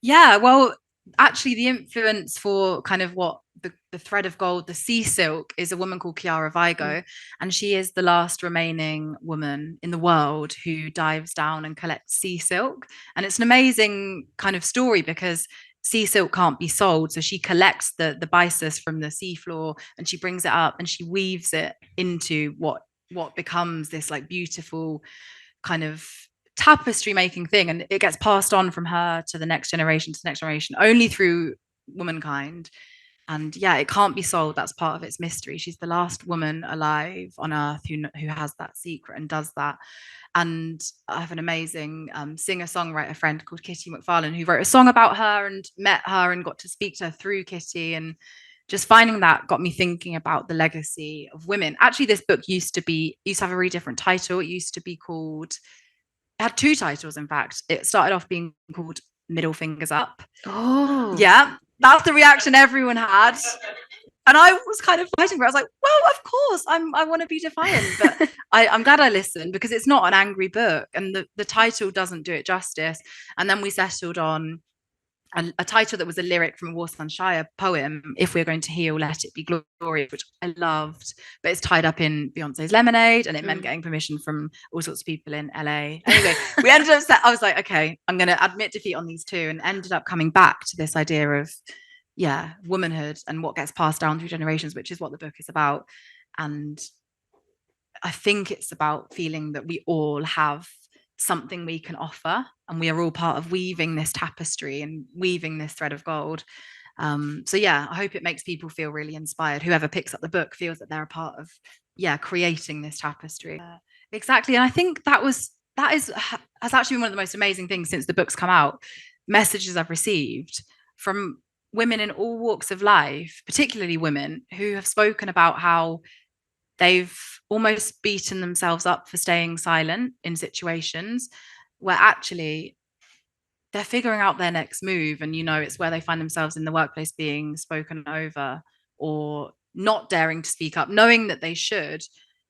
Yeah, well, actually, the influence for kind of what the thread of gold, the sea silk, is a woman called Chiara Vigo, and she is the last remaining woman in the world who dives down and collects sea silk. And it's an amazing kind of story because sea silk can't be sold, so she collects the byssus from the seafloor and she brings it up and she weaves it into what becomes this like beautiful kind of tapestry making thing, and it gets passed on from her to the next generation to the next generation only through womankind. And yeah, it can't be sold. That's part of its mystery. She's the last woman alive on earth who has that secret and does that. And I have an amazing singer-songwriter friend called Kitty McFarlane who wrote a song about her and met her and got to speak to her through Kitty. And just finding that got me thinking about the legacy of women. Actually, this book used to have a really different title. It used to be called, it had two titles, in fact. It started off being called Middle Fingers Up. Oh, Yeah, that's the reaction everyone had. And I was kind of fighting for it. I was like, well, of course, I want to be defiant. But I'm glad I listened because it's not an angry book and the title doesn't do it justice. And then we settled on a title that was a lyric from a Warsanshire poem, If We're Going to Heal, Let It Be Glorious, which I loved, but it's tied up in Beyonce's Lemonade, and it meant getting permission from all sorts of people in LA. Anyway, we ended up, I was like, okay, I'm going to admit defeat on these two, and ended up coming back to this idea of, yeah, womanhood and what gets passed down through generations, which is what the book is about. And I think it's about feeling that we all have something we can offer, and we are all part of weaving this tapestry and weaving this thread of gold. So yeah, I hope it makes people feel really inspired. Whoever picks up the book feels that they're a part of, yeah, creating this tapestry. Exactly. And I think that has actually been one of the most amazing things since the book's come out. Messages I've received from women in all walks of life, particularly women who have spoken about how they've almost beaten themselves up for staying silent in situations where actually they're figuring out their next move. And, it's where they find themselves in the workplace being spoken over or not daring to speak up, knowing that they should,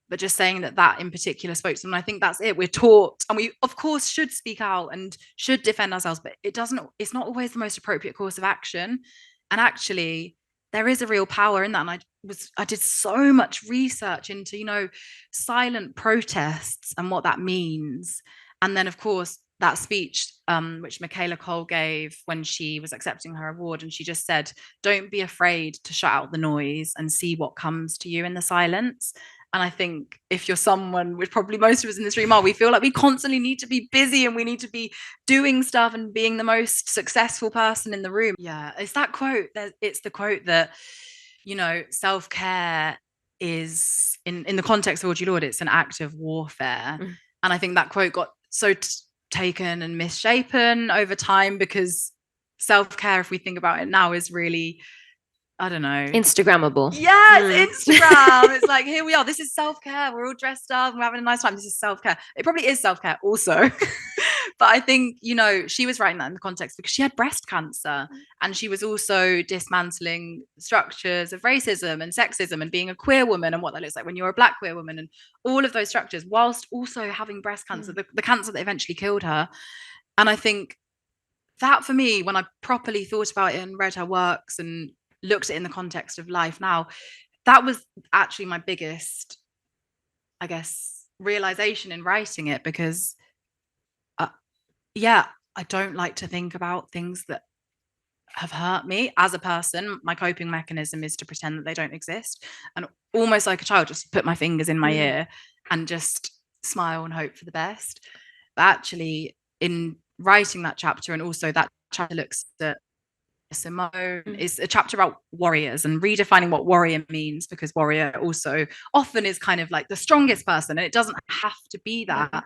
but just saying that in particular spoke to them. And I think that's it. We're taught, and we, of course, should speak out and should defend ourselves, but it's not always the most appropriate course of action. And actually, there is a real power in that. And I did so much research into, silent protests and what that means. And then, of course, that speech, which Michaela Cole gave when she was accepting her award, and she just said, don't be afraid to shut out the noise and see what comes to you in the silence. And I think if you're someone, which probably most of us in this room are, we feel like we constantly need to be busy and we need to be doing stuff and being the most successful person in the room. Yeah, it's that quote. It's the quote that, self-care is, in the context of Audre Lorde, it's an act of warfare. And I think that quote got so taken and misshapen over time because self-care, if we think about it now, is really, I don't know, Instagrammable. Yeah, it's Instagram. It's like, here we are. This is self-care. We're all dressed up and we're having a nice time. This is self-care. It probably is self-care also. But I think, she was writing that in the context because she had breast cancer, and she was also dismantling structures of racism and sexism and being a queer woman and what that looks like when you're a Black queer woman, and all of those structures, whilst also having breast cancer, the cancer that eventually killed her. And I think that, for me, when I properly thought about it and read her works and looked at it in the context of life now, that was actually my biggest, I guess, realization in writing it, because I don't like to think about things that have hurt me as a person. My coping mechanism is to pretend that they don't exist, and almost like a child, just put my fingers in my ear and just smile and hope for the best. But actually, in writing that chapter, and also that chapter looks at Simone, is a chapter about warriors and redefining what warrior means, because warrior also often is kind of like the strongest person, and it doesn't have to be that.